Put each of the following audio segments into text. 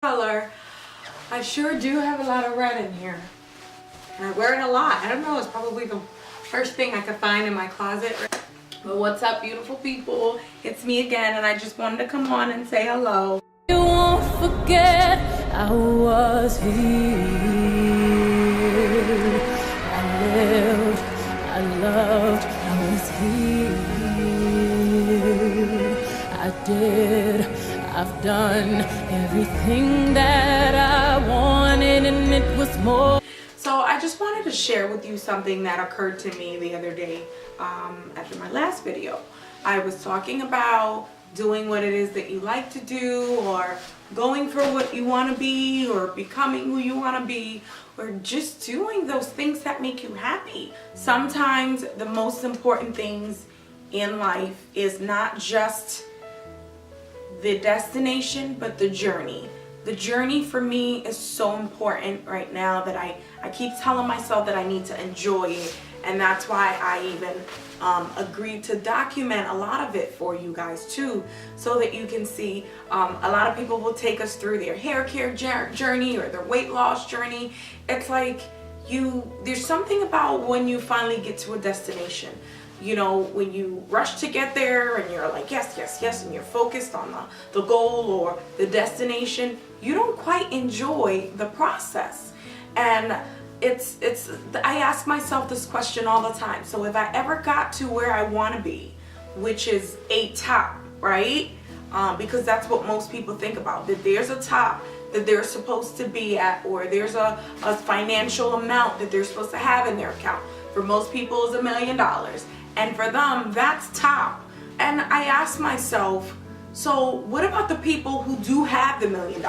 color. I sure do have a lot of red in here, and I wear it a lot. I don't know, it's probably the first thing I could find in my closet. But what's up, beautiful people? It's me again, and I just wanted to come on and say hello. You won't forget I was here. I lived, I loved, I was here. I did, I've done everything that I wanted, and it was more. So I just wanted to share with you something that occurred to me the other day after my last video. I was talking about doing what it is that you like to do, or going for what you want to be, or becoming who you want to be, or just doing those things that make you happy. Sometimes the most important things in life is not just the destination, but the journey. The journey for me is so important right now that I keep telling myself that I need to enjoy it, and that's why I even agreed to document a lot of it for you guys too, so that you can see. A lot of people will take us through their hair care journey or their weight loss journey. It's like there's something about when you finally get to a destination. You know, when you rush to get there and you're like, yes, yes, yes, and you're focused on the goal or the destination, you don't quite enjoy the process. And I ask myself this question all the time. So if I ever got to where I want to be, which is a top, right? Because that's what most people think about, that there's a top that they're supposed to be at, or there's a financial amount that they're supposed to have in their account. For most people, it's $1 million. And for them, that's top. And I ask myself, so what about the people who do have the $1 million?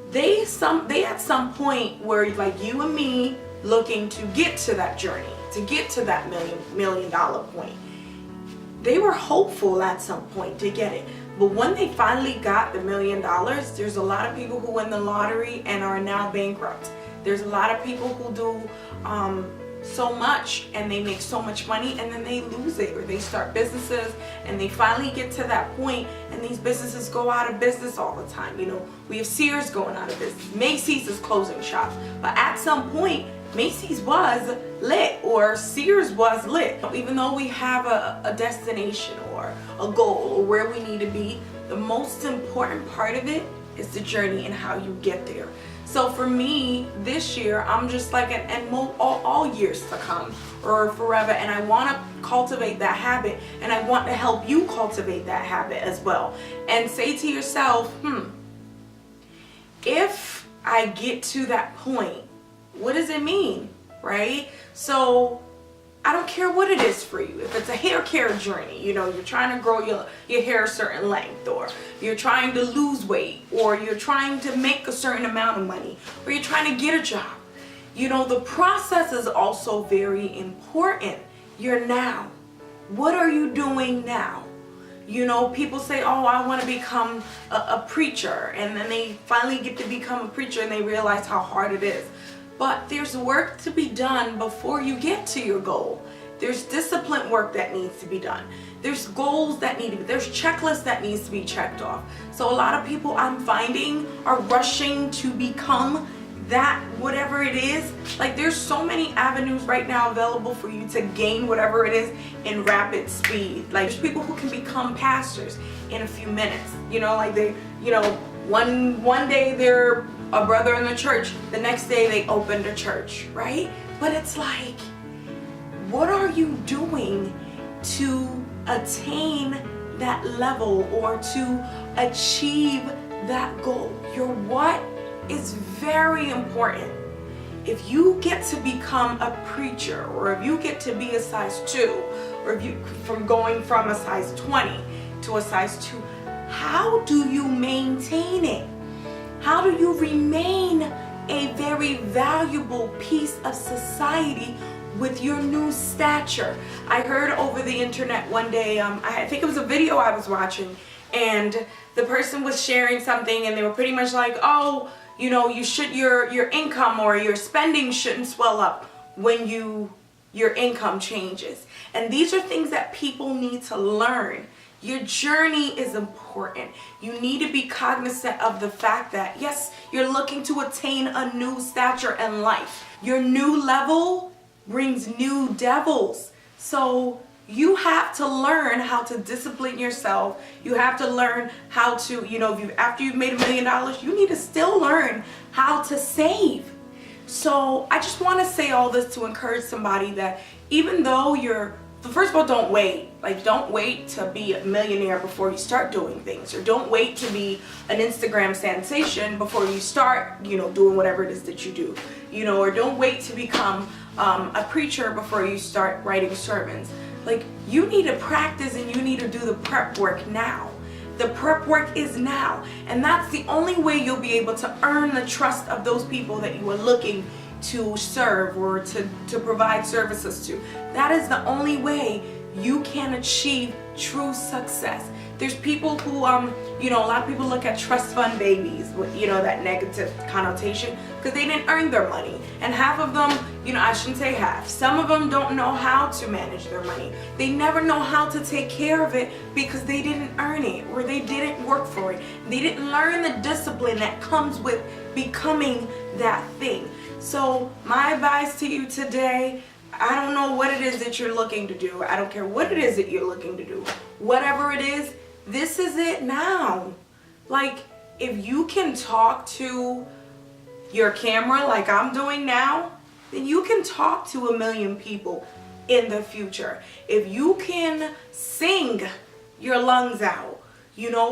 They at some point were like you and me, looking to get to that journey, to get to that million dollar point. They were hopeful at some point to get it. But when they finally got the $1 million, there's a lot of people who win the lottery and are now bankrupt. There's a lot of people who do so much and they make so much money, and then they lose it, or they start businesses and they finally get to that point and these businesses go out of business all the time. You know, we have Sears going out of business, Macy's is closing shops, but at some point Macy's was lit, or Sears was lit. Even though we have a destination or a goal or where we need to be, the most important part of it is the journey and how you get there. So for me, this year, I'm just like, and all years to come or forever, and I want to cultivate that habit, and I want to help you cultivate that habit as well. And say to yourself, if I get to that point, what does it mean, right? So I don't care what it is for you. If it's a hair care journey, you know, you're trying to grow your hair a certain length, or you're trying to lose weight, or you're trying to make a certain amount of money, or you're trying to get a job. You know, the process is also very important. You're now. What are you doing now? You know, people say, oh, I want to become a preacher, and then they finally get to become a preacher and they realize how hard it is. But there's work to be done before you get to your goal. There's discipline work that needs to be done. There's goals that need to be, there's checklists that needs to be checked off. So a lot of people I'm finding are rushing to become that, whatever it is. Like, there's so many avenues right now available for you to gain whatever it is in rapid speed. Like, there's people who can become pastors in a few minutes. You know, like they, you know, one day they're a brother in the church, the next day they opened a church, right? But it's like, what are you doing to attain that level or to achieve that goal? Your what is very important. If you get to become a preacher, or if you get to be a size 2, or if you going from a size 20 to a size 2, how do you maintain it? How do you remain a very valuable piece of society with your new stature? I heard over the internet one day, I think it was a video I was watching, and the person was sharing something, and they were pretty much like, oh, you know, your income or your spending shouldn't swell up when your income changes. And these are things that people need to learn. Your journey is important. You need to be cognizant of the fact that, yes, you're looking to attain a new stature in life. Your new level brings new devils. So you have to learn how to discipline yourself. You have to learn how to, after you've made $1 million, you need to still learn how to save. So I just want to say all this to encourage somebody that even though first of all, don't wait. Like, don't wait to be a millionaire before you start doing things, or don't wait to be an Instagram sensation before you start, doing whatever it is that you do, or don't wait to become a preacher before you start writing sermons. Like, you need to practice and you need to do the prep work now. The prep work is now, and that's the only way you'll be able to earn the trust of those people that you are looking to serve or to provide services to. That is the only way you can achieve true success. There's people who, a lot of people look at trust fund babies with, that negative connotation because they didn't earn their money. And half of them, I shouldn't say half, some of them don't know how to manage their money. They never know how to take care of it because they didn't earn it or they didn't work for it. They didn't learn the discipline that comes with becoming that thing. So my advice to you today, I don't know what it is that you're looking to do. I don't care what it is that you're looking to do. Whatever it is, this is it now. Like, if you can talk to your camera like I'm doing now, then you can talk to 1 million people in the future. If you can sing your lungs out,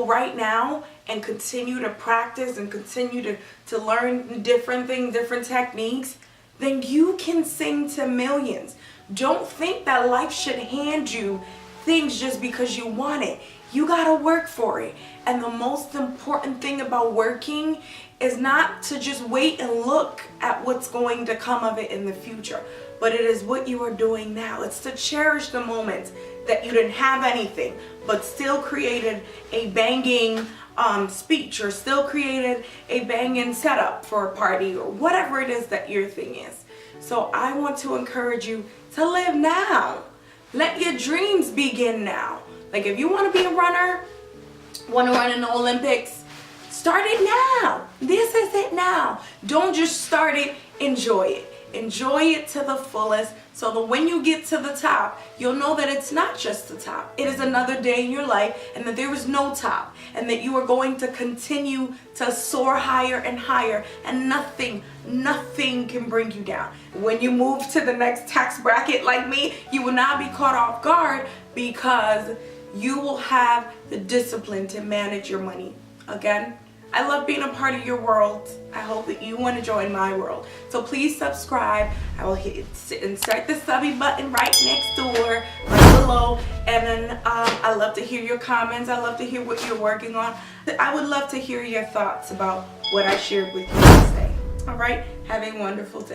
right now, and continue to practice and continue to learn different things, different techniques, then you can sing to millions. Don't think that life should hand you things just because you want it. You gotta work for it. And the most important thing about working is not to just wait and look at what's going to come of it in the future, but it is what you are doing now. It's to cherish the moments that you didn't have anything, but still created a banging speech, or still created a banging setup for a party, or whatever it is that your thing is. So I want to encourage you to live now. Let your dreams begin now. Like, if you want to be a runner, want to run in the Olympics, start it now. This is it now. Don't just start it, enjoy it. Enjoy it to the fullest, so that when you get to the top, you'll know that it's not just the top. It is another day in your life, and that there is no top, and that you are going to continue to soar higher and higher, and nothing can bring you down. When you move to the next tax bracket like me, you will not be caught off guard because you will have the discipline to manage your money. Again, I love being a part of your world. I hope that you want to join my world. So please subscribe. I will insert the subby button right next door, right below. And then I love to hear your comments. I love to hear what you're working on. I would love to hear your thoughts about what I shared with you today. All right? Have a wonderful day.